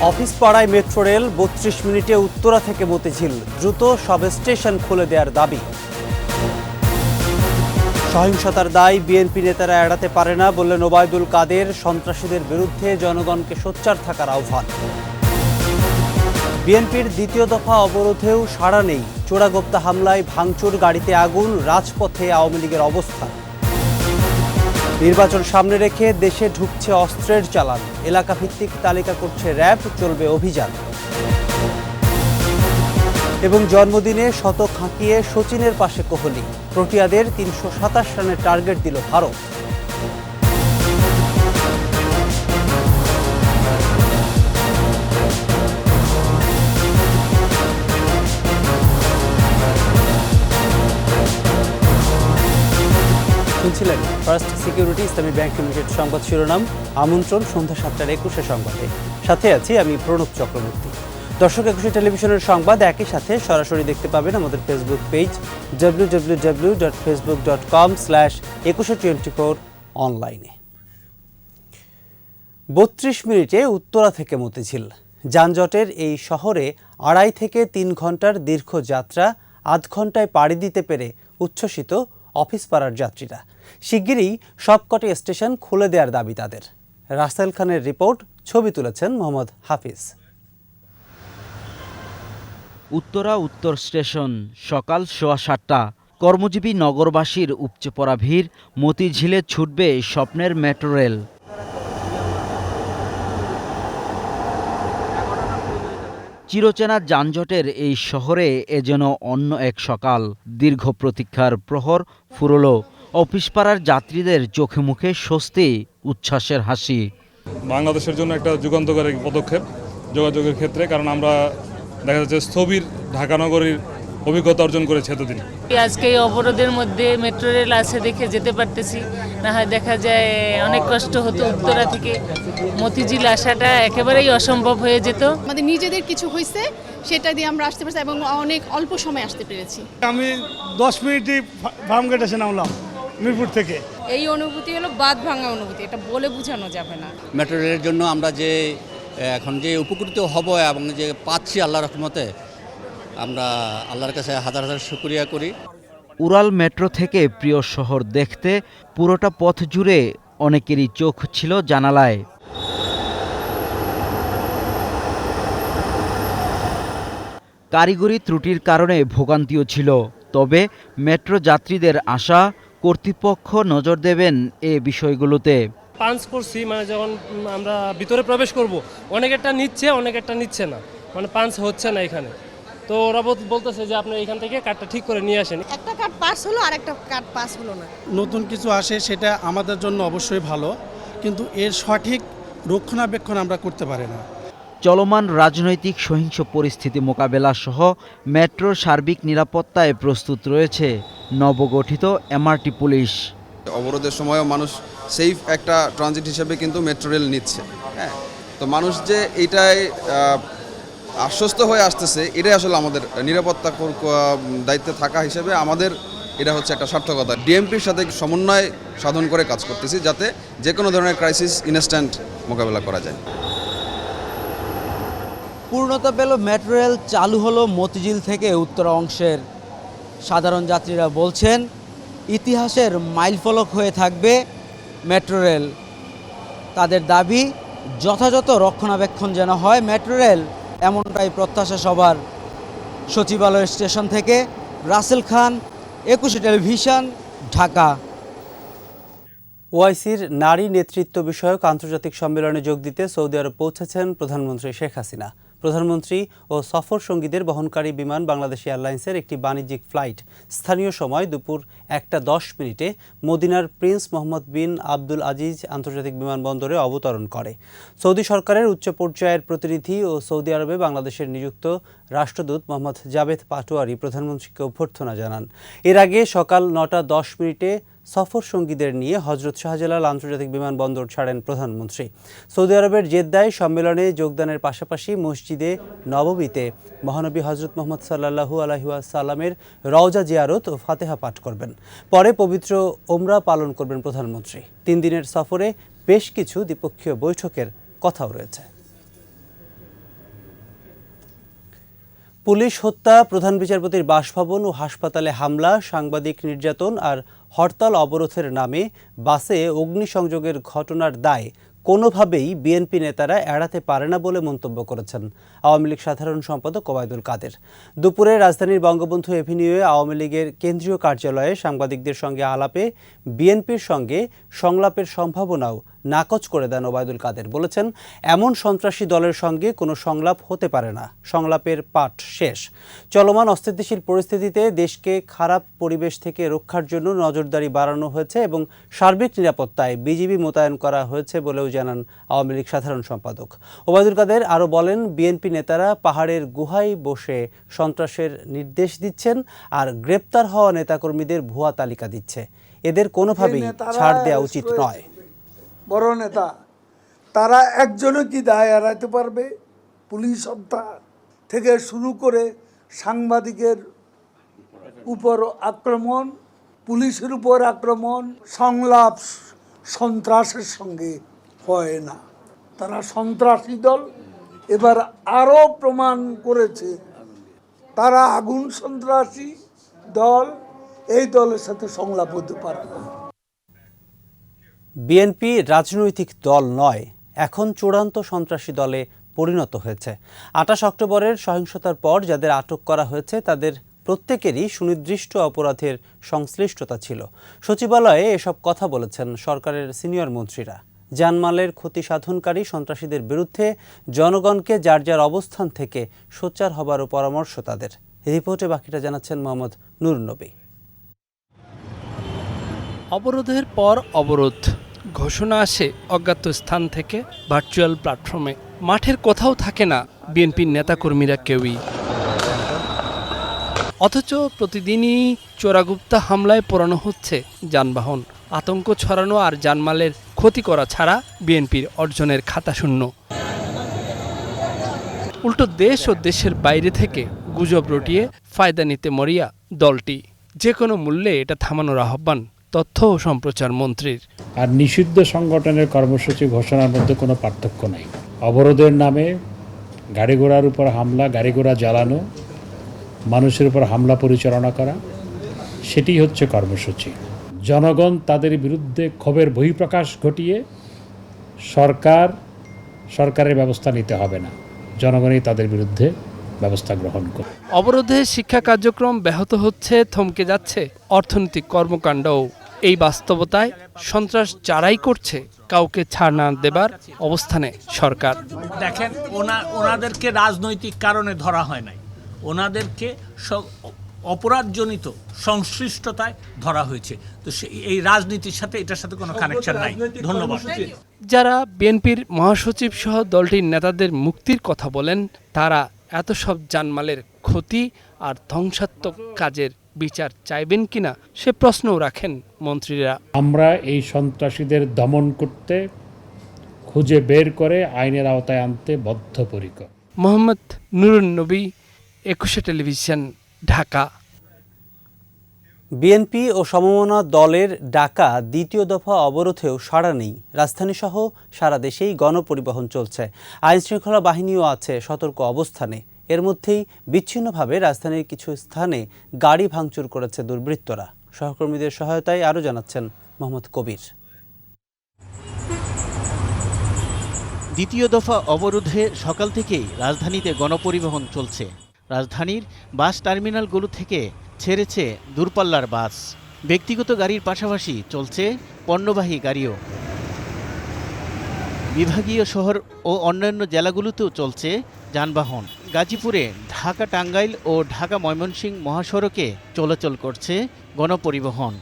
Office পাড়ায় metro rail ৩২ মিনিটে উত্তরা থেকে মতিঝিল, দ্রুত সব স্টেশন খুলে দেওয়ার দাবি। সহিংসতার দায় বিএনপি নেতারা এড়াতে পারে না বললেন ওবায়দুল কাদের। সন্ত্রাসীদের বিরুদ্ধে জনগণকে সোচ্চার থাকার আহ্বান। বিএনপির দ্বিতীয় দফা অবরোধেও সাড়া নেই। চোরাগোপ্তা হামলায় ভাঙচুর, গাড়িতে আগুন, রাজপথে আওয়ামী লীগের অবস্থান। নির্বাচন সামনে রেখে দেশে ঢুকছে অস্ত্রের চালান। এলাকাভিত্তিক তালিকা করছে র্যাব, চলবে অভিযান। এবং জন্মদিনে শতক হাঁকিয়ে সচিনের পাশে কোহলি। প্রোটিয়াদের ৩২৭ রানের টার্গেট দিল ভারত। শুনছিলেন ফার্স্ট সিকিউরিটি ইসলামী ব্যাংক লিমিটেড সংবাদ শিরোনাম। আমন্ত্রণ সন্ধ্যা ৭:২১ সংবাদে। সাথে আছি আমি প্রণব চক্রবর্তী। দর্শক, একুশে টেলিভিশনের সংবাদ একই সাথে সরাসরি দেখতে পাবেন আমাদের ফেসবুক পেজ www.facebook.com/2124 অনলাইনে। ৩২ মিনিটে উত্তরা থেকে মতিঝিল। যানজটের এই শহরে ২.৫ থেকে ৩ ঘন্টার দীর্ঘ যাত্রা আধ ঘন্টায় পাড়ি দিতে পেরে উচ্ছ্বসিত অফিস পাড়ার যাত্রীরা। শিগগিরই সবকটি স্টেশন খুলে দেওয়ার দাবি তাদের। রাসেল খানের রিপোর্ট, ছবি তুলেছেন মোহাম্মদ হাফিজ। উত্তরা উত্তর স্টেশন, সকাল ৭:১৫। কর্মজীবী নগরবাসীর উপচে পড়া ভিড়। মতিঝিলে ছুটবে স্বপ্নের মেট্রো রেল। চিরচেনা যানজটের এই শহরে এ যেন অন্য এক সকাল। দীর্ঘ প্রতীক্ষার প্রহর ফুরলো। অফিস পাড়ার যাত্রীদের চোখে মুখে স্বস্তি, উচ্ছ্বাসের হাসি। বাংলাদেশের জন্য একটা যুগান্তকারী পদক্ষেপ যোগাযোগের ক্ষেত্রে, কারণ আমরা দেখা যাচ্ছে স্থবির ঢাকা নগরীর অভিজ্ঞতা অর্জন করেছে এতদিন। আজকে এই অবরোধের মধ্যে মেট্রো রেল আছে দেখে যেতে পারতেছি, না হয় দেখা যায় অনেক কষ্ট হতো। উত্তরা থেকে মতিঝিল আসাটা একেবারেই অসম্ভব হয়ে যেত। আমাদের নিজেদের কিছু হয়েছে, সেটা দিয়ে আমরা আসতে পারছি এবং অনেক অল্প সময় আসতে পেরেছি। আমি 10 মিনিটই ফার্মগেট এসে নামলাম মিরপুর থেকে। এই অনুভূতি হলো বাদ ভাঙা অনুভূতি, এটা বলে বোঝানো যাবে না। মেট্রো রেলের জন্য আমরা যে এখন যে উপকৃত হব এবং যে পাচ্ছি আল্লাহর রহমতে, আমরা আল্লাহর কাছে হাজার হাজার শুকরিয়া করি। উড়াল মেট্রো থেকে প্রিয় শহর দেখতে পুরোটা পথ জুড়ে অনেকেরই চোখ ছিল জানালায়। কারিগরি ত্রুটির কারণে ভোগান্তিও ছিল, তবে মেট্রো যাত্রীদের আশা কর্তৃপক্ষ নজর দেবেন এ বিষয়গুলোতে। পাঞ্চ করছি, মানে যখন আমরা ভিতরে প্রবেশ করব, অনেকেরটা নিচ্ছে অনেকেরটা নিচ্ছে না, মানে পাঞ্চ হচ্ছে না এখানে। তো ওরা বলতেছে যে আপনি এখান থেকে কার্ডটা ঠিক করে নিয়ে আসেন। একটা কার্ড পাস হলো আর একটা কার্ড পাস হলো না। নতুন কিছু আসে সেটা আমাদের জন্য অবশ্যই ভালো, কিন্তু এর সঠিক রক্ষণাবেক্ষণ আমরা করতে পারি না। চলমান রাজনৈতিক সহিংস পরিস্থিতি মোকাবেলা সহ মেট্রোর সার্বিক নিরাপত্তায় প্রস্তুত রয়েছে নবগঠিত এমআরটি পুলিশ। অবরোধের সময়ও মানুষ সেফ একটা ট্রানজিট হিসেবে কিন্তু মেট্রো রেল নিচ্ছে। হ্যাঁ, তো মানুষ যে এইটাই আশ্বস্ত হয়ে আসতেছে, এটাই আসলে আমাদের নিরাপত্তা দায়িত্বে থাকা হিসেবে আমাদের এটা হচ্ছে একটা সার্থকতা। ডিএমপির সাথে সমন্বয় সাধন করে কাজ করতেছি, যাতে যে কোনো ধরনের ক্রাইসিস ইনস্ট্যান্ট মোকাবেলা করা যায়। পূর্ণতা পেল মেট্রো রেল, চালু হলো মতিঝিল থেকে উত্তরা অংশের। সাধারণ যাত্রীরা বলছেন ইতিহাসের মাইলফলক হয়ে থাকবে মেট্রো রেল। তাদের দাবি যথাযথ রক্ষণাবেক্ষণ যেন হয় মেট্রো রেল, এমনটাই প্রত্যাশা সবার। সচিবালয় স্টেশন থেকে রাসেল খান, একুশে টেলিভিশন, ঢাকা। ওআইসির নারী নেতৃত্ব বিষয়ক আন্তর্জাতিক সম্মেলনে যোগ দিতে সৌদি আরব পৌঁছেছেন প্রধানমন্ত্রী শেখ হাসিনা। প্রধানমন্ত্রী ও সফর সঙ্গীদের বহনকারী বিমান বাংলাদেশ এয়ারলাইন্সের একটি বাণিজ্যিক ফ্লাইট স্থানীয় সময় দুপুর 1:10 মদিনার প্রিন্স মোহাম্মদ বিন আব্দুল আজিজ আন্তর্জাতিক বিমানবন্দরে অবতরণ করে। সৌদি সরকারের উচ্চ পর্যায়ের প্রতিনিধি ও সৌদি আরবে বাংলাদেশের নিযুক্ত রাষ্ট্রদূত মোহাম্মদ জাবেদ পাটোয়ারি প্রধানমন্ত্রীকে অভ্যর্থনা জানান। এর আগে সকাল 9:10 সফর সঙ্গীদের নিয়ে হজরত শাহজালাল আন্তর্জাতিক বিমানবন্দর ছাড়েন প্রধানমন্ত্রী। সৌদি আরবের জেদ্দায় সম্মেলনে যোগদানের পাশাপাশি মসজিদে নববীতে মহানবী হজরত মুহাম্মদ সাল্লাল্লাহু আলাইহি ওয়াসাল্লামের রওজা জিয়ারত ও ফাতেহা পাঠ করবেন। পরে পবিত্র ওমরা পালন করবেন প্রধানমন্ত্রী। 3 দিনের সফরে বেশ কিছু দ্বিপক্ষীয় বৈঠকের কথাও রয়েছে। পুলিশ হত্যা, প্রধান বিচারপতির বাসভবন ও হাসপাতালে হামলা, সাংবাদিক নির্যাতন আর হরতাল অবরোধের নামে বাসে অগ্নিসংযোগের ঘটনার দায় কোনোভাবেই বিএনপি নেতারা এড়াতে পারে না বলে মন্তব্য করেছেন আওয়ামী লীগ সাধারণ সম্পাদক ওবায়দুল কাদের। দুপুরে রাজধানীর বঙ্গবন্ধু এভিনিউয়ে আওয়ামী লীগের কেন্দ্রীয় কার্যালয়ে সাংবাদিকদের সঙ্গে আলাপে বিএনপির সঙ্গে সংলাপের সম্ভাবনাও নাকচ করে দেন ওবায়দুল কাদের। বলেছেন, এমন সন্ত্রাসী দলের সঙ্গে কোনো সংলাপ হতে পারে না, সংলাপের পাঠ শেষ। চলমান অস্থিতিশীল পরিস্থিতিতে দেশকে খারাপ পরিবেশ থেকে রক্ষার জন্য নজরদারি বাড়ানো হয়েছে এবং সার্বিক নিরাপত্তায় বিজিবি মোতায়েন করা হয়েছে বলেও জানান আওয়ামী লীগ সাধারণ সম্পাদক। ওবায়দুল কাদের আরও বলেন, বিএনপি নেতারা পাহাড়ের গুহায় বসে সন্ত্রাসের নির্দেশ দিচ্ছেন আর গ্রেপ্তার হওয়া নেতাকর্মীদের ভুয়া তালিকা দিচ্ছে। এদের কোনোভাবেই ছাড় দেওয়া উচিত নয়। বড় নেতা তারা একজনও কি দায় এড়াতে পারবে? পুলিশ হত্যা থেকে শুরু করে সাংবাদিকের উপর আক্রমণ, পুলিশের উপর আক্রমণ, সংলাপ সন্ত্রাসের সঙ্গে হয় না। তারা সন্ত্রাসী দল, এবার আরও প্রমাণ করেছে তারা আগুন সন্ত্রাসী দল। এই দলের সাথে সংলাপ হতে পারে না। বিএনপি রাজনৈতিক দল নয়, এখন চূড়ান্ত সন্ত্রাসী দলে পরিণত হয়েছে। ২৮ অক্টোবরের সহিংসতার পর যাদের আটক করা হয়েছে তাদের প্রত্যেকেরই সুনির্দিষ্ট অপরাধের সংশ্লিষ্টতা ছিল। সচিবালয়ে এসব কথা বলেছেন সরকারের সিনিয়র মন্ত্রীরা। জানমালের ক্ষতি সাধনকারী সন্ত্রাসীদের বিরুদ্ধে জনগণকে যার যার অবস্থান থেকে সোচ্চার হবারও পরামর্শ তাদের। রিপোর্টে বাকিটা জানাচ্ছেন মোহাম্মদ নুরুন্নবী। অবরোধের পর অবরোধ ঘোষণা আসে অজ্ঞাত স্থান থেকে ভার্চুয়াল প্ল্যাটফর্মে। মাঠের কোথাও থাকে না বিএনপির নেতাকর্মীরা কেউই, অথচ প্রতিদিনই চোরাগুপ্তা হামলায় পোড়ানো হচ্ছে যানবাহন। আতঙ্ক ছড়ানো আর জানমালের ক্ষতি করা ছাড়া বিএনপির অর্জনের খাতা শূন্য। উল্টো দেশ ও দেশের বাইরে থেকে গুজব রটিয়ে ফায়দা নিতে মরিয়া দলটি। যে কোনো মূল্যে এটা থামানোর আহ্বান তথ্য ও সম্প্রচার মন্ত্রীর। আর নিষিদ্ধ সংগঠনের কর্মসূচি ঘোষণার মধ্যে কোনো পার্থক্য নাই। অবরোধের নামে গাড়ি ঘোড়ার উপর হামলা, গাড়ি ঘোড়া জ্বালানো, মানুষের উপর হামলা পরিচালনা করা, সেটি হচ্ছে কর্মসূচি। জনগণ তাদের বিরুদ্ধে ক্ষোভের বহিঃপ্রকাশ ঘটিয়ে সরকারের ব্যবস্থা নিতে হবে না, জনগণই তাদের বিরুদ্ধে ব্যবস্থা গ্রহণ করে। অবরোধে শিক্ষা কার্যক্রম ব্যাহত হচ্ছে, থমকে যাচ্ছে অর্থনৈতিক কর্মকাণ্ডও। এই বাস্তবতায় সন্ত্রাস যারাই করছে কাউকে ছাড় না দেবার অবস্থানে সরকার। দেখেন, ওনাদেরকে রাজনৈতিক কারণে ধরা হয় নাই, ওনাদেরকে অপরাধজনিত সংশ্লিষ্টতায় ধরা হয়েছে। তো এই রাজনীতির সাথে এটার সাথে কোনো কানেকশন নাই। ধন্যবাদ। যারা বিএনপির মহাসচিব সহ দলটির নেতাদের মুক্তির কথা বলেন, তারা এত সব জানমালের ক্ষতি আর ধ্বংসাত্মক কাজের বিচার চাইবেন কিনা সে প্রশ্নও রাখেন মন্ত্রীরা। আমরা এই সন্ত্রাসীদের দমন করতে, খুঁজে বের করে আইনের আওতায় আনতে বদ্ধপরিকর। মোহাম্মদ নুরুন্নবী, ২১ টেলিভিশন, ঢাকা। বিএনপি ও সমমনা দলের ডাকা দ্বিতীয় দফা অবরোধেও সাড়া নেই। রাজধানীসহ সারা দেশেই গণপরিবহন চলছে। আইনশৃঙ্খলা বাহিনীও আছে সতর্ক অবস্থানে। এর মধ্যেই বিচ্ছিন্নভাবে রাজধানীর কিছু স্থানে গাড়ি ভাঙচুর করেছে দুর্বৃত্তরা। সহকর্মীদের সহায়তায় আরও জানাচ্ছেন মোহাম্মদ কবির। দ্বিতীয় দফা অবরোধে সকাল থেকেই রাজধানীতে গণপরিবহন চলছে। রাজধানীর বাস টার্মিনালগুলো থেকে ছেড়েছে দূরপাল্লার বাস। ব্যক্তিগত গাড়ির পাশাপাশি চলছে পণ্যবাহী গাড়িও। বিভাগীয় শহর ও অন্যান্য জেলাগুলোতেও চলছে যানবাহন। গাজীপুরে ঢাকা টাঙ্গাইল ও ঢাকা ময়মনসিংহ মহাসড়কে চলাচল করছে গণপরিবহন।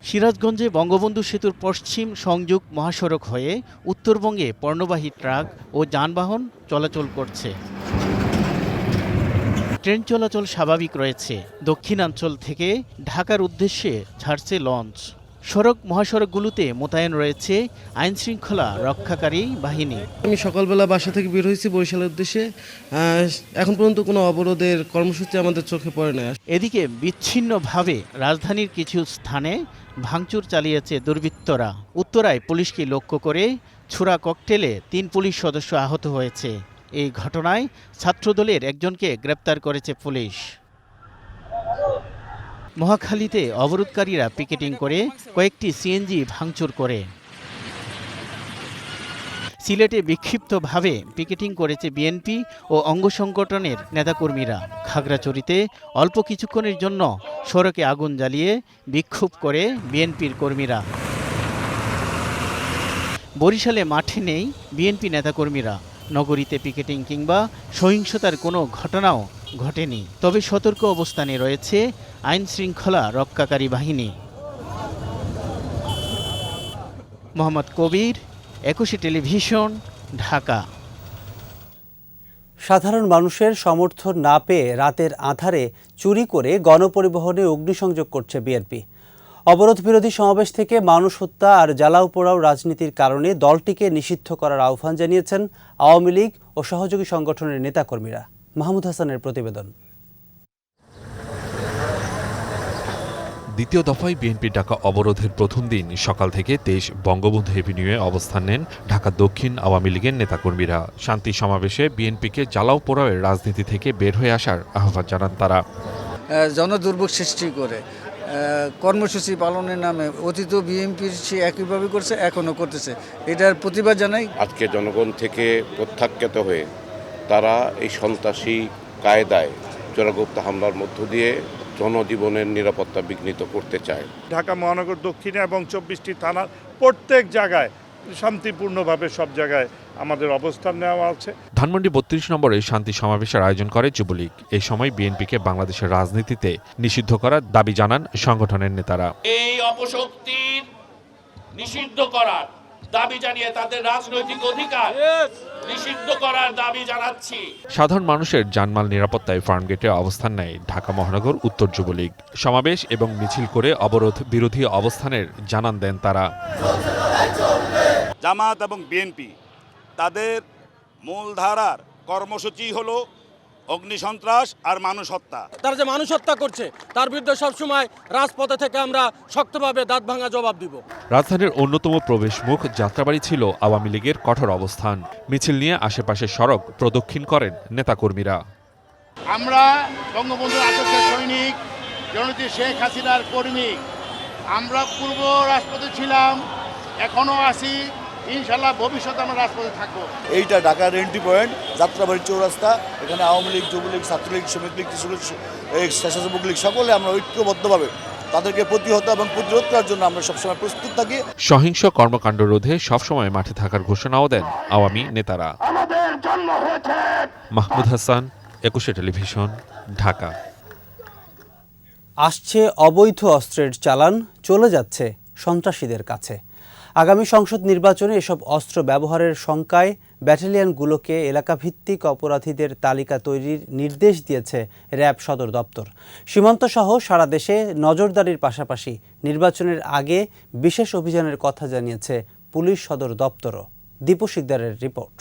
সিরাজগঞ্জে বঙ্গবন্ধু সেতুর পশ্চিম সংযোগ মহাসড়ক হয়ে উত্তরবঙ্গে পণ্যবাহী ট্রাক ও যানবাহন চলাচল করছে। ট্রেন চলাচল স্বাভাবিক রয়েছে। দক্ষিণাঞ্চল থেকে ঢাকার উদ্দেশ্যে ছাড়ছে লঞ্চ। সড়ক মহাসড়কগুলোতে মোতায়েন রয়েছে আইনশৃঙ্খলা রক্ষাকারী বাহিনী। আমি সকালবেলা বাসা থেকে বের হয়েছি বরিশালের উদ্দেশ্যে। এখন পর্যন্ত কোনো অবরোধের কর্মসূচি আমাদের চোখে পড়ে না। এদিকে বিচ্ছিন্নভাবে রাজধানীর কিছু স্থানে ভাঙচুর চালিয়েছে দুর্বৃত্তরা। উত্তরায় পুলিশকে লক্ষ্য করে ছোড়া ককটেলে 3 পুলিশ সদস্য আহত হয়েছে। এই ঘটনায় ছাত্রদলের একজনকে গ্রেপ্তার করেছে পুলিশ। মহাখালীতে অবরোধকারীরা পিকেটিং করে কয়েকটি সিএনজি ভাঙচুর করে। সিলেটে বিক্ষিপ্তভাবে পিকেটিং করেছে বিএনপি ও অঙ্গ সংগঠনের নেতাকর্মীরা। খাগড়াছড়িতে অল্প কিছুক্ষণের জন্য সড়কে আগুন জ্বালিয়ে বিক্ষোভ করে বিএনপির কর্মীরা। বরিশালে মাঠে নেই বিএনপি নেতাকর্মীরা। নগরীতে পিকেটিং কিংবা সহিংসতার কোনো ঘটনাও ঘটেনি, তবে সতর্ক অবস্থানে রয়েছে আইন শৃঙ্খলা রক্ষাকারী বাহিনী। মোহাম্মদ কবির, 21 টেলিভিশন, ঢাকা। সাধারণ মানুষের সমর্থন না পেয়ে রাতের আঁধারে চুরি করে গণপরিবহনে অগ্নিসংযোগ করছে বিএনপি। অবরোধ বিরোধী সমাবেশ থেকে মানুষ হত্যা আর জ্বালাও পোড়াও রাজনীতির কারণে দলটিকে নিষিদ্ধ করার আহ্বান জানিয়েছেন আওয়ামী লীগ ও সহযোগী সংগঠনের নেতাকর্মীরা। মাহমুদ হাসানের প্রতিবেদন। দ্বিতীয় দফায় বিএনপি ডাকা অবরোধের প্রথম দিন সকাল থেকে 23 বঙ্গবন্ধু এভিনিউয়ে অবস্থান নেন ঢাকা দক্ষিণ আওয়ামী লীগের নেতাকর্মীরা। শান্তি সমাবেশে বিএনপিকে জ্বালাও পোড়াওয়ের রাজনীতি থেকে বের হয়ে আসার আহ্বান জানান তারা। জনদুর্ভোগ সৃষ্টি করে কর্মসূচি পালনের নামে অতীত বিএনপির সে একইভাবে করছে, এখনও করতেছে, এটার প্রতিবাদ জানাই। আজকে জনগণ থেকে প্রত্যাখ্যাত হয়ে তারা এই সন্ত্রাসী কায়দায় চোরাগুপ্ত হামলার মধ্য দিয়ে জনজীবনের নিরাপত্তা বিঘ্নিত করতে চায়। ঢাকা মহানগর দক্ষিণে এবং 24টি থানার প্রত্যেক জায়গায় শান্তিপূর্ণভাবে সব জায়গায় আমাদের অবস্থান নেওয়া আছে। ধানমন্ডি 32 নম্বরে শান্তি সমাবেশের আয়োজন করে যুবলীগ। এই সময় বিএনপিকে বাংলাদেশের রাজনীতিতে নিষিদ্ধ করার দাবি জানান সংগঠনের নেতারা। এই অপশক্তির নিষিদ্ধ করার দাবি জানিয়ে তাদের রাজনৈতিক অধিকার নিষিদ্ধ করার দাবি জানাচ্ছি। সাধারণ মানুষের জানমাল নিরাপত্তায় ফার্মগেটে অবস্থান নেয় ঢাকা মহানগর উত্তর যুবলীগ। সমাবেশ এবং মিছিল করে অবরোধ বিরোধী অবস্থানের জানান দেন তারা। জামাত এবং বিএনপি তাদের মূলধারার কর্মসূচি হলো অগ্নিসন্ত্রাস আর মানুষ হত্যা। তারা যে মানুষ হত্যা করছে তার বিরুদ্ধে সবসময় রাজপথে থেকে আমরা শক্তভাবে দাঁত ভাঙা জবাব দিব। রাজধানীর অন্যতম প্রবেশ মুখ যাত্রাবাড়ি ছিল আওয়ামী লীগের কঠোর অবস্থান। মিছিল নিয়ে আশেপাশের সড়ক প্রদক্ষিণ করেন নেতাকর্মীরা। আমরা বঙ্গবন্ধুর আদর্শের সৈনিক, জননেত্রী শেখ হাসিনার কর্মী। আমরা পূর্ব রাজপথে ছিলাম, এখনও আছি, ইনশাল্লাহ ভবিষ্যতে আমরা রাজপথে থাকবো। এইটা ঢাকার এন্ট্রি পয়েন্ট, যাত্রাবাড়ি চৌরাস্তা। এখানে আওয়ামী লীগ, যুবলীগ, ছাত্রলীগ, শ্রমিক লীগ, স্বেচ্ছাসেবক লীগ সকলে আমরা ঐক্যবদ্ধভাবে তাদেরকে প্রতিহত এবং প্রতিরোধ করার জন্য আমরা সবসময় প্রস্তুত থাকি। সহিংস কর্মকাণ্ড রোধে সবসময় মাঠে থাকার ঘোষণাও দেন আওয়ামী নেতারা। মাহমুদ হাসান, 21 টেলিভিশন, ঢাকা। আসছে অবৈধ অস্ত্রের চালান, চলে যাচ্ছে সন্ত্রাসীদের কাছে। আগামী সংসদ নির্বাচনে এসব অস্ত্র ব্যবহারের শঙ্কায় ব্যাটালিয়নগুলোকে এলাকাভিত্তিক অপরাধীদের তালিকা তৈরির নির্দেশ দিয়েছে র্যাব সদর দপ্তর। সীমান্তসহ সারা দেশে নজরদারির পাশাপাশি নির্বাচনের আগে বিশেষ অভিযানের কথা জানিয়েছে পুলিশ সদর দপ্তরও। দীপু শিকদারের রিপোর্ট।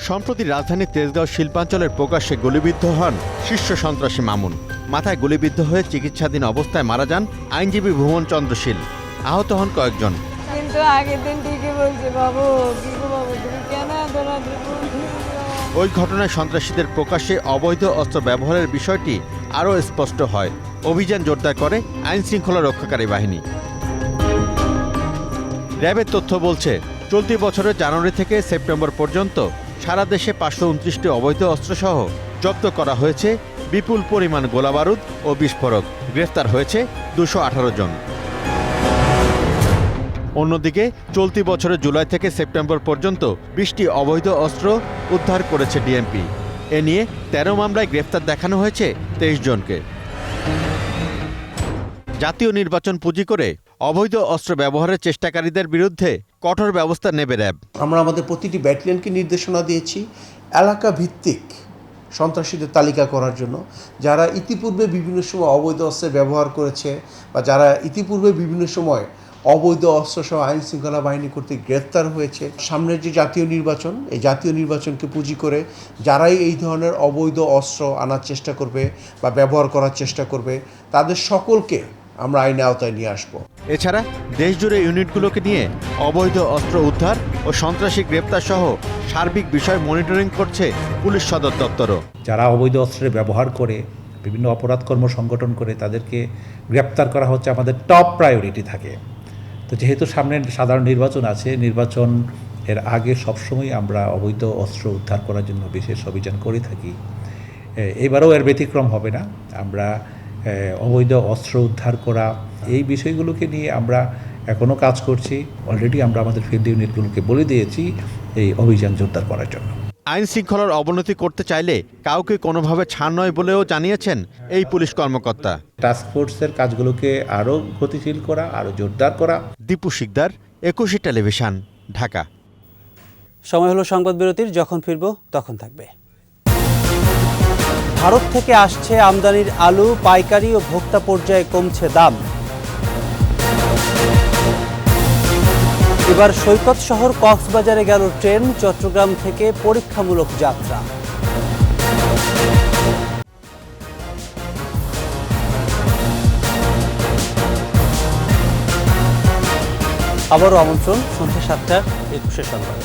সম্প্রতি রাজধানীর তেজগাঁও শিল্পাঞ্চলের প্রকাশ্যে গুলিবিদ্ধ হন শীর্ষ সন্ত্রাসী মামুন। মাথায় গুলিবিদ্ধ হয়ে চিকিৎসাধীন অবস্থায় মারা যান আইনজীবী ভুবন চন্দ্র শীল। আহত হন কয়েকজন। কিন্তু আগের দিন ঠিকই বলছে, বাবু কি গো বাবু, তুমি কেন ওই ঘটনায় সন্ত্রাসীদের প্রকাশ্যে অবৈধ অস্ত্র ব্যবহারের বিষয়টি আরও স্পষ্ট হয়। অভিযান জোরদার করে আইন শৃঙ্খলা রক্ষাকারী বাহিনী। র্যাবের তথ্য বলছে, চলতি বছরের জানুয়ারি থেকে সেপ্টেম্বর পর্যন্ত সারা দেশে 529টি অবৈধ অস্ত্রসহ জব্দ করা হয়েছে বিপুল পরিমাণ গোলাবারুদ ও বিস্ফোরক। গ্রেফতার হয়েছে 218 জন। অন্যদিকে চলতি বছরের জুলাই থেকে সেপ্টেম্বর পর্যন্ত 20টি অবৈধ অস্ত্র উদ্ধার করেছে ডিএমপি। এ নিয়ে 13 মামলায় গ্রেফতার দেখানো হয়েছে 23 জনকে। জাতীয় নির্বাচন পুঁজি করে অবৈধ অস্ত্র ব্যবহারের চেষ্টাকারীদের বিরুদ্ধে কঠোর ব্যবস্থা নেবে র্যাব। আমরা আমাদের প্রতিটি ব্যাটালিয়নকে নির্দেশনা দিয়েছি এলাকা ভিত্তিক সন্ত্রাসীদের তালিকা করার জন্য, যারা ইতিপূর্বে বিভিন্ন সময় অবৈধ অস্ত্রের ব্যবহার করেছে বা যারা ইতিপূর্বে বিভিন্ন সময় অবৈধ অস্ত্রসহ আইন শৃঙ্খলা বাহিনী কর্তৃক গ্রেফতার হয়েছে। সামনের যে জাতীয় নির্বাচন, এই জাতীয় নির্বাচনকে পুঁজি করে যারাই এই ধরনের অবৈধ অস্ত্র আনার চেষ্টা করবে বা ব্যবহার করার চেষ্টা করবে, তাদের সকলকে আমরা আইনের আওতায় নিয়ে আসবো। এছাড়া দেশজুড়ে ইউনিটগুলোকে নিয়ে অবৈধ অস্ত্র উদ্ধার ও সন্ত্রাসী গ্রেপ্তার সহ সার্বিক বিষয় মনিটরিং করছে পুলিশ সদর দপ্তরও। যারা অবৈধ অস্ত্রের ব্যবহার করে বিভিন্ন অপরাধ কর্ম সংগঠন করে তাদেরকে গ্রেপ্তার করা হচ্ছে আমাদের টপ প্রায়োরিটি থাকে। তো যেহেতু সামনে সাধারণ নির্বাচন আছে, নির্বাচন এর আগে সবসময় আমরা অবৈধ অস্ত্র উদ্ধার করার জন্য বিশেষ অভিযান করে থাকি। এবারেও এর ব্যতিক্রম হবে না। আমরা অবৈধ অস্ত্র উদ্ধার করা এই বিষয়গুলোকে নিয়ে আমরা এখনও কাজ করছি। অলরেডি আমরা আমাদের ফিল্ড ইউনিটগুলোকে বলে দিয়েছি এই অভিযান জোরদার করার জন্য। আইন শৃঙ্খলার অবনতি করতে চাইলে কাউকে কোনোভাবে ছাড় নয় বলেও জানিয়েছেন এই পুলিশ কর্মকর্তা। টাস্ক ফোর্সের কাজগুলোকে আরও গতিশীল করা, আরও জোরদার করা। দীপু শিকদার, 21 টেলিভিশন, ঢাকা। সময় হলো সংবাদ বিরতির, যখন ফিরব তখন থাকবে। ভারত থেকে আসছে আমদানির আলু, পাইকারি ও ভোক্তা পর্যায়ে কমছে দাম। এবার সৈকত শহর কক্সবাজারে গেল ট্রেন, চট্টগ্রাম থেকে পরীক্ষামূলক যাত্রা। আবারও আমন্ত্রণ সন্ধ্যা 7টার 21 সংবাদে।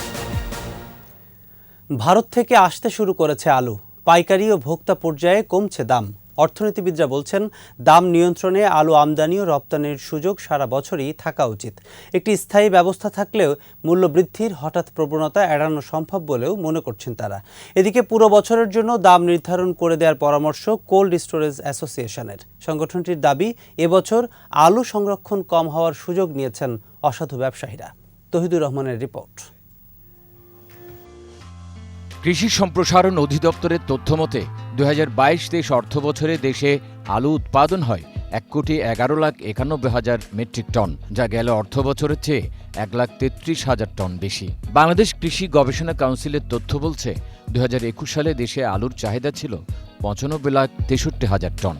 ভারত থেকে আসতে শুরু করেছে আলু, পাইকারি ও ভোক্তা পর্যায়ে কমছে দাম। অর্থনীতিবিদরা বলছেন, দাম নিয়ন্ত্রণে আলু আমদানি ও রপ্তানির সুযোগ সারা বছরই থাকা উচিত। একটি স্থায়ী ব্যবস্থা থাকলেও মূল্য বৃদ্ধির হঠাৎ প্রবণতা এড়ানো সম্ভব বলেও মনে করছেন তারা। এদিকে পুরো বছরের জন্য দাম নির্ধারণ করে দেওয়ার পরামর্শ কোল্ড স্টোরেজ অ্যাসোসিয়েশনের। সংগঠনটির দাবি, এবছর আলু সংরক্ষণ কম হওয়ার সুযোগ নিয়েছেন অসাধু ব্যবসায়ীরা। তহিদুর রহমানের রিপোর্ট। কৃষি সম্প্রসারণ অধিদপ্তরের তথ্যমতে 2022-23 অর্থবছরে দেশে আলু উৎপাদন হয় 1,11,91,000 মেট্রিক টন, যা গেল অর্থবছরের চেয়ে 1,33,000 টন বেশি। বাংলাদেশ কৃষি গবেষণা কাউন্সিলের তথ্য বলছে 2021 সালে দেশে আলুর চাহিদা ছিল 95,63,000 টন।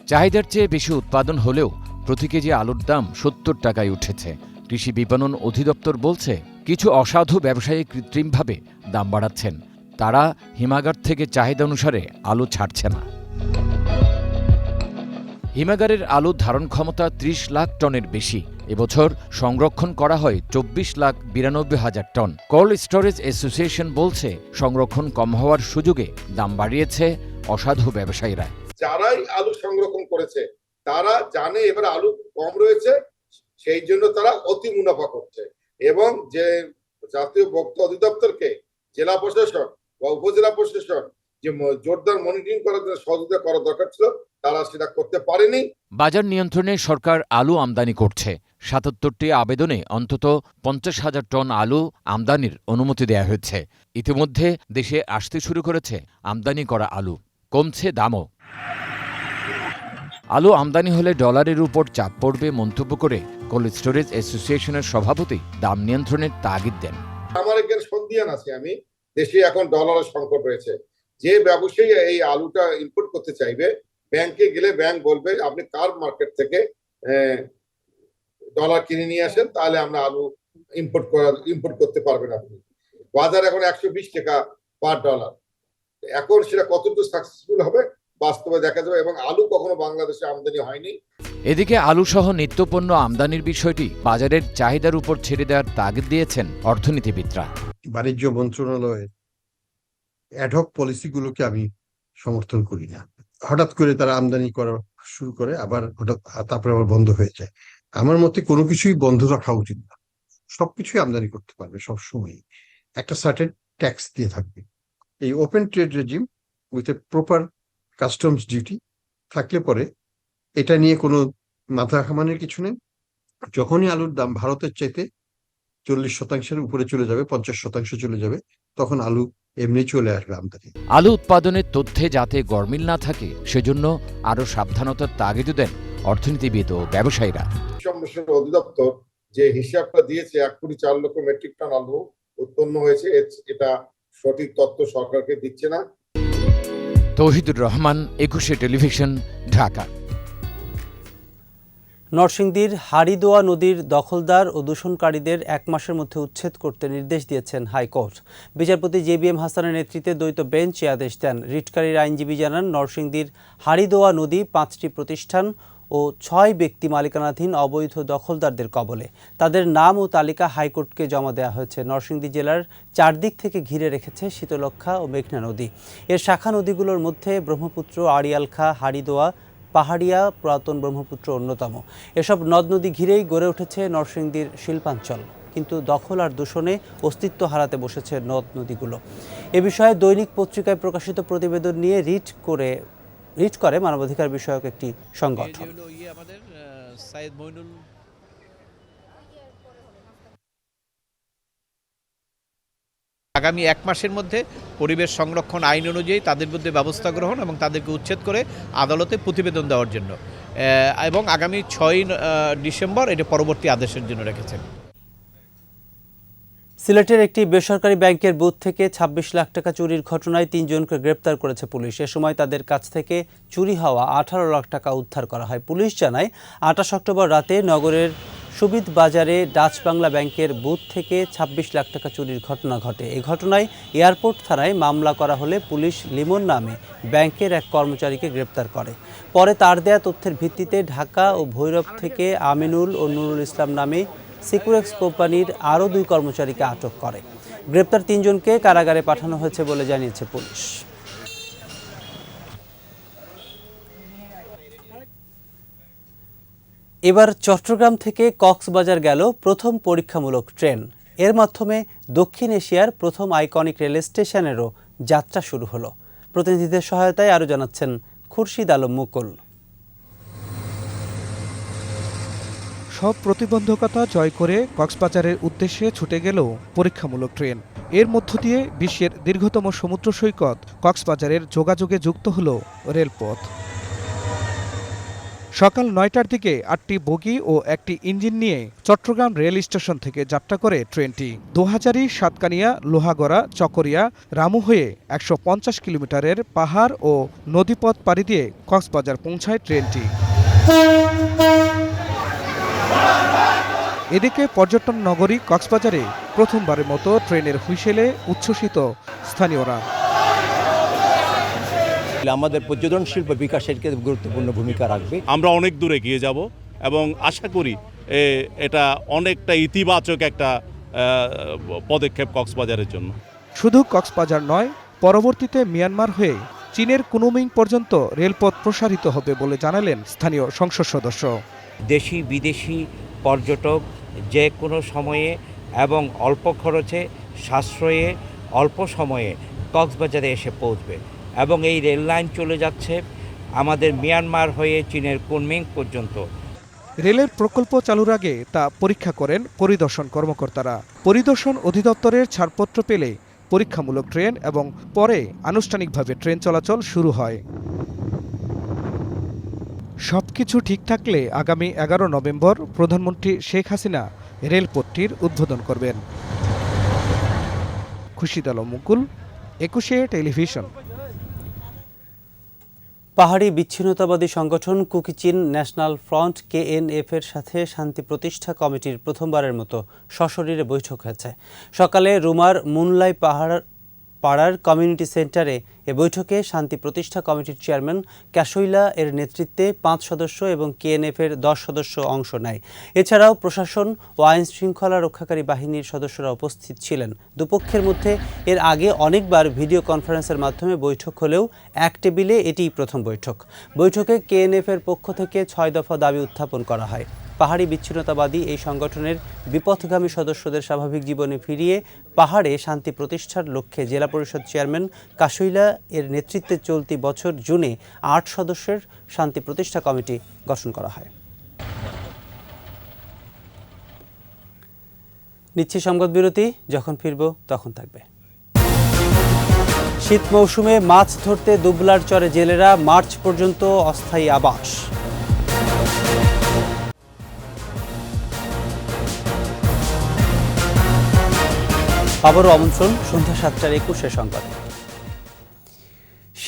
চাহিদার চেয়ে বেশি উৎপাদন হলেও প্রতি কেজি আলুর দাম 70 টাকায় উঠেছে। কৃষি বিপণন অধিদপ্তর বলছে, কিছু অসাধু ব্যবসায়ী কৃত্রিমভাবে দাম বাড়াচ্ছেন। তারা হিমাগার থেকে চাহিদা অনুসারে আলু ছাড়ছে না। হিমাগারের আলুর ধারণ ক্ষমতা 30 লাখ টনের বেশি। এবছর সংরক্ষণ করা হয় 24,92,000 টন। কোল্ড স্টোরেজ অ্যাসোসিয়েশন বলছে, সংরক্ষণ কম হওয়ার সুযোগে দাম বাড়িয়েছে অসাধু ব্যবসায়ীরা। যারাই আলু সংরক্ষণ করেছে তারা জানে এবার আলু কম রয়েছে, সেই জন্য তারা অতি মুনাফা করছে। এবং যে জাতীয় ভোক্তা অধিদপ্তরকে জেলা প্রশাসন বা উপজেলা প্রশাসন যে জোরদার মনিটরিং করার জন্য সহযোগিতা করা দরকার ছিল, তারা সেটা করতে পারেনি। বাজার নিয়ন্ত্রণে সরকার আলু আমদানি করছে। 77টি আবেদনে অন্তত 50,000 টন আলু আমদানির অনুমতি দেওয়া হয়েছে। ইতিমধ্যে দেশে আসতে শুরু করেছে আমদানি করা আলু। কমছে দামও। আলু আমদানি হলে ডলারের উপর চাপ পড়বে মন্তব্য করে কোল্ড স্টোরেজ অ্যাসোসিয়েশনের সভাপতি দাম নিয়ন্ত্রণের তাগিদ দেন। আমার এখানে সন্দিহান আছে, আমি দেশে এখন ডলারের সংকট রয়েছে। যে ব্যবসায়ী এই আলুটা ইম্পোর্ট করতে চাইবে, ব্যাংকে গেলে ব্যাংক বলবে আপনি কার মার্কেট থেকে ডলার কিনে নিয়ে আসেন, তাহলে আমরা আলু ইম্পোর্ট করতে পারবেন আপনি। বাজার এখন 120 টাকা পার ডলার। এখন সেটা কতটুকু সাকসেসফুল হবে বাস্তবে দেখা যাবে। এবং আলু কখনো বাংলাদেশে আমদানি হয়নি। এদিকে আলু সহ নিত্যপণ্য আমদানির বিষয়টি বাজারের চাহিদার উপর ছেড়ে দেওয়ার তাগিদ দিয়েছেন অর্থনীতিবিদরা। বাণিজ্য মন্ত্রণালয়ের অ্যাডহক পলিসিগুলোকে আমি সমর্থন করি না। হঠাৎ করে তারা আমদানি করা শুরু করে, আবার হঠাৎ তারপরে আবার বন্ধ হয়ে যায়। আমার মতে কোনো কিছুই বন্ধ রাখা উচিত না। সবকিছুই আমদানি করতে পারবে সবসময়, একটা সার্টেন ট্যাক্স দিয়ে থাকবে। এই open trade regime with a proper customs duty থাকলে পরে এটা নিয়ে কোনো মাথা ঘামানোর কিছু নেই। যখনই আলুর দাম ভারতের চাইতে 40% উপরে চলে যাবে, 50% চলে যাবে, তখন আলু এমনি চলে আসবে আমদানি। আলু উৎপাদনের তথ্যে যাতে গরমিল না থাকে সেজন্য আরো সাবধানতার তাগিদ দেন অর্থনীতিবিদ ও ব্যবসায়ীরা। সম্প্রসারণ অধিদপ্তর যে হিসাবটা দিয়েছে 1,04,00,000 মেট্রিক টন আলু উৎপন্ন হয়েছে, এটা সঠিক তথ্য সরকারকে দিচ্ছে না। তৌহিদুর রহমান, 21 টেলিভিশন, ঢাকা। নরসিংদীর হাড়িদোয়া নদীর দখলদার ও দূষণকারীদের 1 মাসের মধ্যে উচ্ছেদ করতে নির্দেশ দিয়েছেন হাইকোর্ট। বিচারপতি JBM হাসানের নেতৃত্বে দ্বৈত বেঞ্চ এ আদেশ দেন। রিটকারীর আইনজীবী জানান, নরসিংদীর হাড়িদোয়া নদী 5টি প্রতিষ্ঠান ও 6 ব্যক্তি মালিকানাধীন অবৈধ দখলদারদের কবলে। তাদের নাম ও তালিকা হাইকোর্টকে জমা দেওয়া হয়েছে। নরসিংদী জেলার চারদিক থেকে ঘিরে রেখেছে শীতলক্ষ্যা ও মেঘনা নদী। এর শাখা নদীগুলোর মধ্যে ব্রহ্মপুত্র, আড়িয়ালখা, হাড়িদোয়া, পাহাড়িয়া, পুরাতন ব্রহ্মপুত্র অন্যতম। এসব নদ নদী ঘিরেই গড়ে উঠেছে নরসিংদীর শিল্পাঞ্চল। কিন্তু দখল আর দূষণে অস্তিত্ব হারাতে বসেছে নদ নদীগুলো। এ বিষয়ে দৈনিক পত্রিকায় প্রকাশিত প্রতিবেদন নিয়ে রিট করে মানবাধিকার বিষয়ক একটি সংগঠন। আগামী 1 মাসের মধ্যে পরিবেশ সংরক্ষণ আইন অনুযায়ী তাদের বিরুদ্ধে ব্যবস্থা গ্রহণ এবং তাদেরকে উচ্ছেদ করে আদালতে প্রতিবেদন দেওয়ার জন্য, এবং আগামী 6 ডিসেম্বর এটা পরবর্তী আদেশের জন্য রেখেছেন। সিলেটের একটি বেসরকারি ব্যাংকের বুথ থেকে 26 লাখ টাকা চুরির ঘটনায় 3 জনকে গ্রেপ্তার করেছে পুলিশ। এ সময় তাদের কাছ থেকে চুরি হওয়া 18 লাখ টাকা উদ্ধার করা হয়। পুলিশ জানায়, 28 অক্টোবর রাতে নগরের সুবিদ বাজারে ডাচ বাংলা ব্যাংকের বুথ থেকে 26 লাখ টাকা চুরির ঘটনা ঘটে। এই ঘটনায় এয়ারপোর্ট থানায় মামলা করা হলে পুলিশ লিমন নামে ব্যাংকের এক কর্মচারীকে গ্রেপ্তার করে। পরে তার দেয়া তথ্যের ভিত্তিতে ঢাকা ও ভৈরব থেকে আমিনুল ও নুরুল ইসলাম নামে সিকুরেক্স কোম্পানির আরও 2 কর্মচারীকে আটক করে। গ্রেপ্তার 3 জনকে কারাগারে পাঠানো হয়েছে বলে জানিয়েছে পুলিশ। এবার চট্টগ্রাম থেকে কক্সবাজার গেল প্রথম পরীক্ষামূলক ট্রেন। এর মাধ্যমে দক্ষিণ এশিয়ার প্রথম আইকনিক রেল স্টেশনেরও যাত্রা শুরু হলো। প্রতিনিধিদের সহায়তায় আরও জানাচ্ছেন খুরশিদ আলম মুকুল। সব প্রতিবন্ধকতা জয় করে কক্সবাজারের উদ্দেশ্যে ছুটে গেল পরীক্ষামূলক ট্রেন। এর মধ্য দিয়ে বিশ্বের দীর্ঘতম সমুদ্র সৈকত কক্সবাজারের যোগাযোগে যুক্ত হল রেলপথ। সকাল 9টার দিকে 8টি বগি ও একটি ইঞ্জিন নিয়ে চট্টগ্রাম রেল স্টেশন থেকে যাত্রা করে ট্রেনটি। দোহাজারী, সাতকানিয়া, লোহাগড়া, চকরিয়া, রামু হয়ে 150 কিলোমিটারের পাহাড় ও নদীপথ পাড়ি দিয়ে কক্সবাজার পৌঁছায় ট্রেনটি। এদিকে পর্যটন নগরী কক্সবাজারে প্রথমবারের মতো ট্রেনের হুইসেলে উচ্ছ্বসিত স্থানীয়রা। আমাদের পর্যটন শিল্প বিকাশের ক্ষেত্রে গুরুত্বপূর্ণ ভূমিকা রাখবে। আমরা অনেক দূর এগিয়ে যাব এবং আশা করি এটা অনেকটা ইতিবাচক একটা পদক্ষেপ কক্সবাজারের জন্য। শুধু কক্সবাজার নয়, পরবর্তীতে মিয়ানমার হয়ে চীনের কুনুমিং পর্যন্ত রেলপথ প্রসারিত হবে বলে জানালেন স্থানীয় সংসদ সদস্য। দেশি বিদেশি পর্যটক যে কোনো সময়ে এবং অল্প খরচে, সাশ্রয়ে, অল্প সময়ে কক্সবাজারে এসে পৌঁছবে এবং এই রেল লাইন চলে যাচ্ছে আমাদের মিয়ানমার হয়ে চীনের কুনমিং পর্যন্ত। রেলের প্রকল্প চালুর আগে তা পরীক্ষা করেন পরিদর্শন কর্মকর্তারা। পরিদর্শন অধিদপ্তরের ছাড়পত্র পেলে পরীক্ষামূলক ট্রেন এবং পরে আনুষ্ঠানিকভাবে ট্রেন চলাচল শুরু হয়। সবকিছু ঠিক থাকলে আগামী 11 নভেম্বর প্রধানমন্ত্রী শেখ হাসিনা রেলপথটির উদ্বোধন করবেন। খুরশিদ আলম মুকুল, 21 টেলিভিশন। পাহাড়ি বিচ্ছিন্নতাবাদী সংগঠন কুকি-চিন ন্যাশনাল ফ্রন্ট KNF এর সাথে শান্তি প্রতিষ্ঠা কমিটির প্রথমবারের মতো সশরীরে বৈঠক হয়েছে। সকালে রুমার মুনলাই পাড়ার কমিউনিটি সেন্টারে এ বৈঠকে শান্তি প্রতিষ্ঠা কমিটির চেয়ারম্যান ক্যাশৈলা এর নেতৃত্বে 5 সদস্য এবং KNF এর 10 সদস্য অংশ নেয়। এছাড়াও প্রশাসন ও আইন শৃঙ্খলা রক্ষাকারী বাহিনীর সদস্যরা উপস্থিত ছিলেন। দুপক্ষের মধ্যে এর আগে অনেকবার ভিডিও কনফারেন্সের মাধ্যমে বৈঠক হলেও এক টেবিলে এটিই প্রথম বৈঠক। বৈঠকে KNF এর পক্ষ থেকে 6 দফা দাবি উত্থাপন করা হয়। পাহাড়ি বিচ্ছিন্নতাবাদী এই সংগঠনের বিপথগামী সদস্যদের স্বাভাবিক জীবনে ফিরিয়ে পাহাড়ে শান্তি প্রতিষ্ঠার লক্ষ্যে জেলা পরিষদ চেয়ারম্যান কাশৈলা এর নেতৃত্বে চলতি বছর জুনে 8 সদস্যের শান্তি প্রতিষ্ঠা কমিটি গঠন করা হয়। নিচ্ছি সংবাদ বিরতি, যখন ফিরব তখন থাকবে। শীত মৌসুমে মাছ ধরতে দুবলার চরে জেলেরা, মার্চ পর্যন্ত অস্থায়ী আবাস। আবারও আমন্ত্রণ সন্ধ্যা 7টার 21 সংবাদে।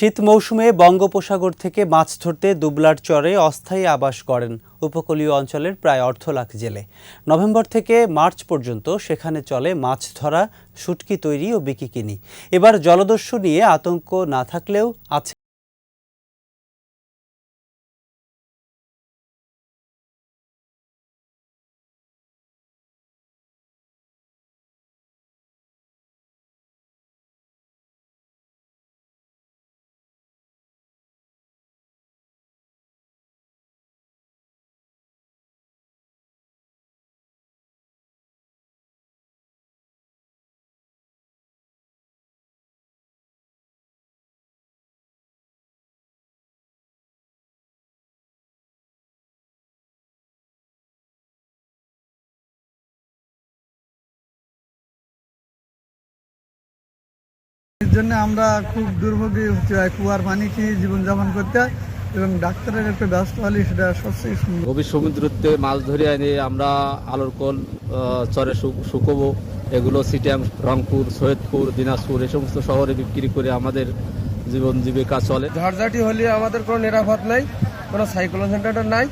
শীত মৌসুমে বঙ্গোপসাগর থেকে মাছ ধরতে দুবলার চরে অস্থায়ী আবাস গড়েন উপকূলীয় অঞ্চলের প্রায় 1.5 লাখ জেলে। নভেম্বর থেকে মার্চ পর্যন্ত সেখানে চলে মাছ ধরা, শুটকি তৈরি ও বিকিকিনি। এবার জলদস্যু নিয়ে আতঙ্ক না থাকলেও আছে এর জন্য আমরা খুব দুর্ভোগী হচ্ছে, কুয়ার পানি খেয়ে জীবনযাপন করতে হয় এবং ডাক্তারের একটা ব্যবস্থা হলে সেটা সবচেয়ে সুন্দর। গভীর সমুদ্রতে মাছ ধরে এনে আমরা আলোরকল চরে শুকোবো, এগুলো সিটাং, রংপুর, সৈয়দপুর, দিনাজপুর এই সমস্ত শহরে বিক্রি করে আমাদের জীবন জীবিকা চলে। ঝড়ঝাটি হলে আমাদের কোনো নিরাপদ নাই, কোনো সাইক্লোন সেন্টার নাই।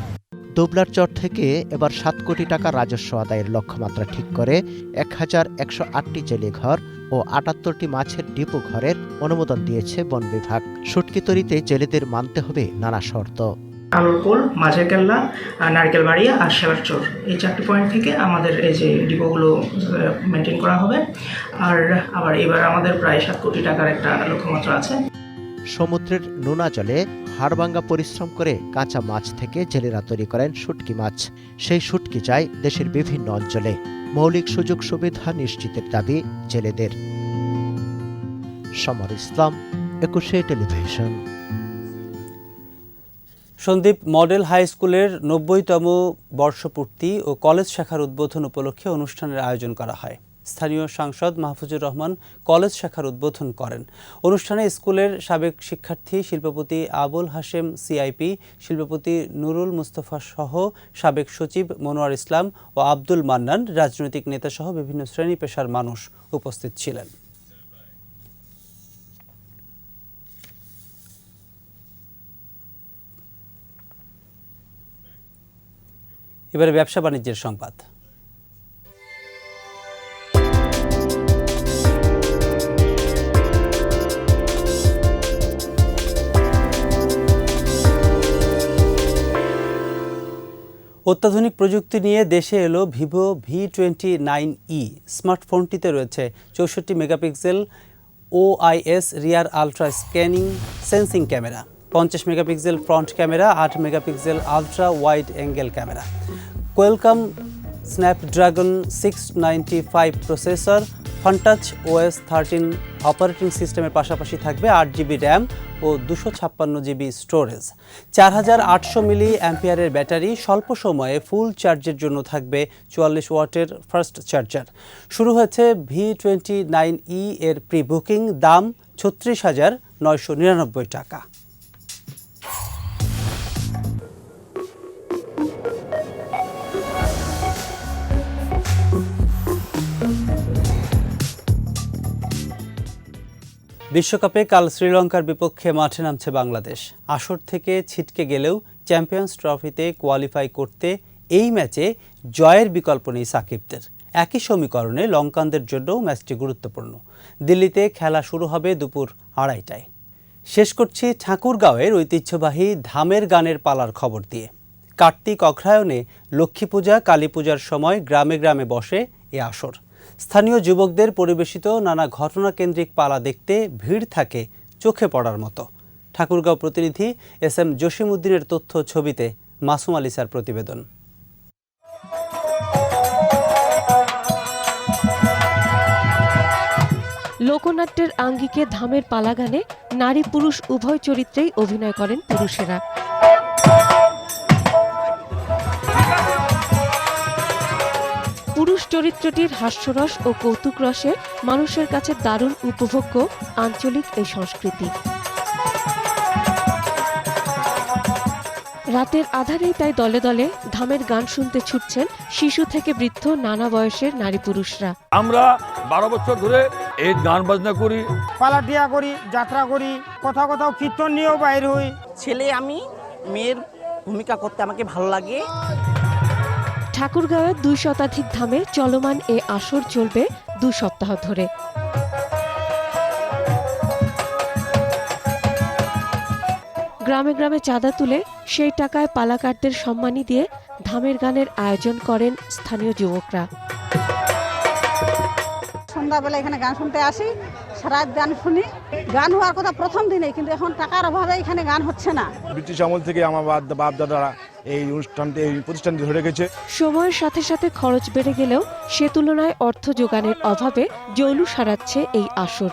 দুবলার চর থেকে এবার 7 কোটি টাকা রাজস্ব আদায়ের লক্ষ্যমাত্রা ঠিক করে 1108টি জেলে ঘর ও 78টি মাছের ডিপো ঘরের অনুমোদন দিয়েছে বন বিভাগ। শুটকি তৈরিতে জেলেদের মানতে হবে নানা শর্ত। আলোরকোল, মাঝের কেল্লা, নারকেল বাড়ি আর শেলার চর, এই 4টি পয়েন্ট থেকে আমাদের এই যে ডিপোগুলো মেনটেন করা হবে। আর আবার এবার আমাদের প্রায় 7 কোটি টাকার একটা লক্ষ্যমাত্রা আছে। সমুদ্রের নোনা জলে হাড়ভাঙ্গা পরিশ্রম করে কাঁচা মাছ থেকে জেলেরা তৈরি করেন শুটকি মাছ। সেই শুটকি যায় দেশের বিভিন্ন অঞ্চলে। মৌলিক সুযোগ সুবিধা নিশ্চিতের দাবি জেলেদের। সমর ইসলাম, 21 টেলিভিশন। সন্দ্বীপ মডেল হাই স্কুলের 90তম বর্ষপূর্তি ও কলেজ শাখার উদ্বোধন উপলক্ষে অনুষ্ঠানের আয়োজন করা হয়। স্থানীয় সাংসদ মাহফুজুর রহমান কলেজ শাখার উদ্বোধন করেন। অনুষ্ঠানে স্কুলের সাবেক শিক্ষার্থী শিল্পপতি আবুল হাশেম সিআইপি, শিল্পপতি নুরুল মুস্তফা সহ সাবেক সচিব মনোয়ার ইসলাম ও আব্দুল মান্নান, রাজনৈতিক নেতা সহ বিভিন্ন শ্রেণী পেশার মানুষ উপস্থিত ছিলেন। এবারে ব্যবসা বাণিজ্যের সংবাদ। অত্যাধুনিক প্রযুক্তি নিয়ে দেশে এলো ভিভো V29e। স্মার্টফোনটিতে রয়েছে 64 megapixel OIS rear ultra scanning sensing camera, 50 megapixel front camera, 8 megapixel ultra wide angle camera, Qualcomm Snapdragon 695 processor, Funtouch OS 13 operating সিস্টেমের পাশাপাশি থাকবে 8GB র্যাম ও 256GB স্টোরেজ। 4800 মিলি অ্যাম্পিয়ারের ব্যাটারি, স্বল্প সময়ে ফুল চার্জের জন্য থাকবে 44 ওয়াটের ফাস্ট চার্জার। শুরু হয়েছে V29e এর প্রি বুকিং, দাম 36,999 টাকা। বিশ্বকাপে কাল শ্রীলঙ্কার বিপক্ষে মাঠে নামছে বাংলাদেশ। আসর থেকে ছিটকে গেলেও চ্যাম্পিয়ন্স ট্রফিতে কোয়ালিফাই করতে এই ম্যাচে জয়ের বিকল্প নেই সাকিবদের। একই সমীকরণে লঙ্কানদের জন্যও ম্যাচটি গুরুত্বপূর্ণ। দিল্লিতে খেলা শুরু হবে দুপুর 2:30টায়। শেষ করছি ঠাকুরগাঁওয়ের ঐতিহ্যবাহী ধামের গানের পালার খবর দিয়ে। কার্তিক অগ্রহায়ণে লক্ষ্মী পূজা, কালী পূজার সময় গ্রামে গ্রামে বসে এ আসর। স্থানীয় যুবকদের পরিবেশিত নানা ঘটনাকেন্দ্রিক পালা দেখতে ভিড় থাকে চোখে পড়ার মতো। ঠাকুরগাঁও প্রতিনিধি SM জসিমউদ্দিনের তথ্য, ছবিতে মাসুম আলিসার প্রতিবেদন। লোকনাট্যের আঙ্গিকে ধামের পালা গানে নারী পুরুষ উভয় চরিত্রেই অভিনয় করেন পুরুষেরা। পুরুষ চরিত্রটির হাস্যরস ও কৌতুক রসে মানুষের কাছে দারুণ উপভোগ্য আঞ্চলিক এই সংস্কৃতি। রাতের আধারেই তাই দলে দলে ধামের গান শুনতে ছুটছেন শিশু থেকে বৃদ্ধ নানা বয়সের নারী পুরুষরা। আমরা 12 বছর ধরে এই গান বাজনা করি, পালাটিয়া করি, যাত্রা করি, কোথাও কোথাও কীর্তন নিয়েও বাইর হই। ছেলে আমি, মেয়ের ভূমিকা করতে আমাকে ভালো লাগে। ঠাকুরগাঁওয়ের 2 শতাধিক ধামে চলমান এ আসর চলবে 2 সপ্তাহ ধরে। গ্রামে গ্রামে চাঁদা তুলে সেই টাকায় পালাকারদের সম্মানী দিয়ে ধামের গানের আয়োজন করেন স্থানীয় যুবকরা। সন্ধ্যাবেলা এখানে গান শুনতে আসি, সারা গান শুনি। গান হওয়ার কথা প্রথম দিনে, কিন্তু এখন টাকার অভাবে এখানে গান হচ্ছে না। ব্রিটিশ আমল থেকে আমার বাপ দাদারা এই অনুষ্ঠানটি, এই প্রতিষ্ঠানটি ধরে রেখেছে। সময়ের সাথে সাথে খরচ বেড়ে গেলেও সে তুলনায় অর্থ যোগানের অভাবে জৌলু সারাচ্ছে এই আসর।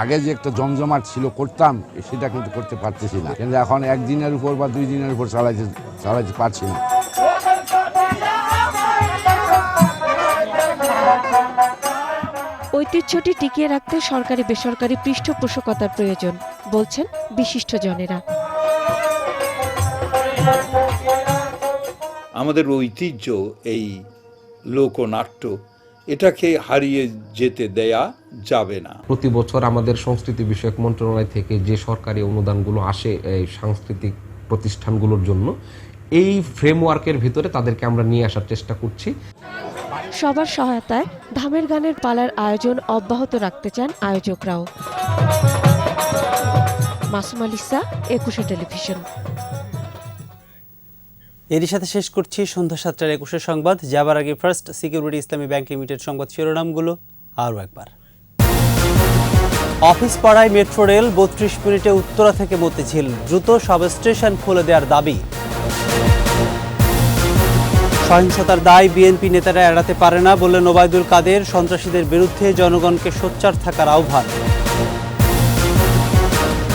আগে যে একটা জমজমাট ছিল করতাম, সেটা কিন্তু করতে পারতেছি না, কিন্তু এখন একদিনের উপর বা 2 দিনের উপর চালাইতে পারছি না। ঐতিহ্যটি টিকিয়ে রাখতে সরকারি বেসরকারি পৃষ্ঠপোষকতার প্রয়োজন বলছেন বিশিষ্টজনেরা। আমাদের ঐতিহ্য, এই লোকনাট্য, এটাকে হারিয়ে যেতে দেয়া যাবে না। প্রতি বছর আমাদের সংস্কৃতি বিষয়ক মন্ত্রণালয় থেকে যে সরকারি অনুদানগুলো আসে এই সাংস্কৃতিক প্রতিষ্ঠানগুলোর জন্য, এই ফ্রেমওয়ার্কের ভিতরে তাদেরকে আমরা নিয়ে আসার চেষ্টা করছি। সবার সহায়তায় ধামের গানের পালার আয়োজন অব্যাহত রাখতে চান আয়োজকরাও। মাসুমা লিসা, একুশে টেলিভিশন। এরই সাথে শেষ করছি সন্ধ্যা 7টার 21 সংবাদ। যাবার আগে ফার্স্ট সিকিউরিটি ইসলামী ব্যাংক লিমিটেড সংবাদ শিরোনামগুলো আরও একবার। অফিস পাড়ায় মেট্রো রেল, 32 মিনিটে উত্তরা থেকে মতিঝিল, দ্রুত সব স্টেশন খুলে দেওয়ার দাবি। সহিংসতার দায় বিএনপি নেতারা এড়াতে পারে না বললেন ওবায়দুল কাদের, সন্ত্রাসীদের বিরুদ্ধে জনগণকে সোচ্চার থাকার আহ্বান।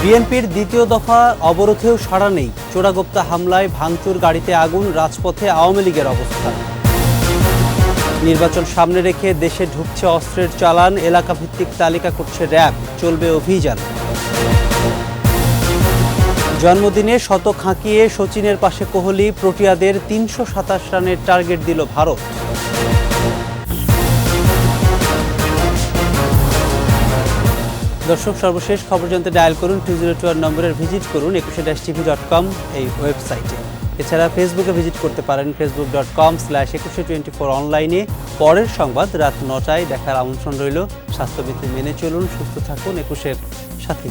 বিএনপির দ্বিতীয় দফা অবরোধেও সাড়া নেই, চোরাগোপ্তা হামলায় ভাঙচুর, গাড়িতে আগুন, রাজপথে আওয়ামী লীগের অবস্থান। নির্বাচন সামনে রেখে দেশে ঢুকছে অস্ত্রের চালান, এলাকাভিত্তিক তালিকা করছে র্যাব, চলবে অভিযান। জন্মদিনে শতক হাঁকিয়ে সচিনের পাশে কোহলি, প্রোটিয়াদের 327 রানের টার্গেট দিল ভারত। দর্শক, সর্বশেষ খবর জানতে ডায়াল করুন 2021 নম্বরের, ভিজিট করুন 21-tv.com এই ওয়েবসাইটে। এছাড়া ফেসবুকে ভিজিট করতে পারেন facebook.com/2124 অনলাইনে। পরের সংবাদ রাত 9টায় দেখার আমন্ত্রণ রইল। স্বাস্থ্যবিধি মেনে চলুন, সুস্থ থাকুন, 21-এর সাথে।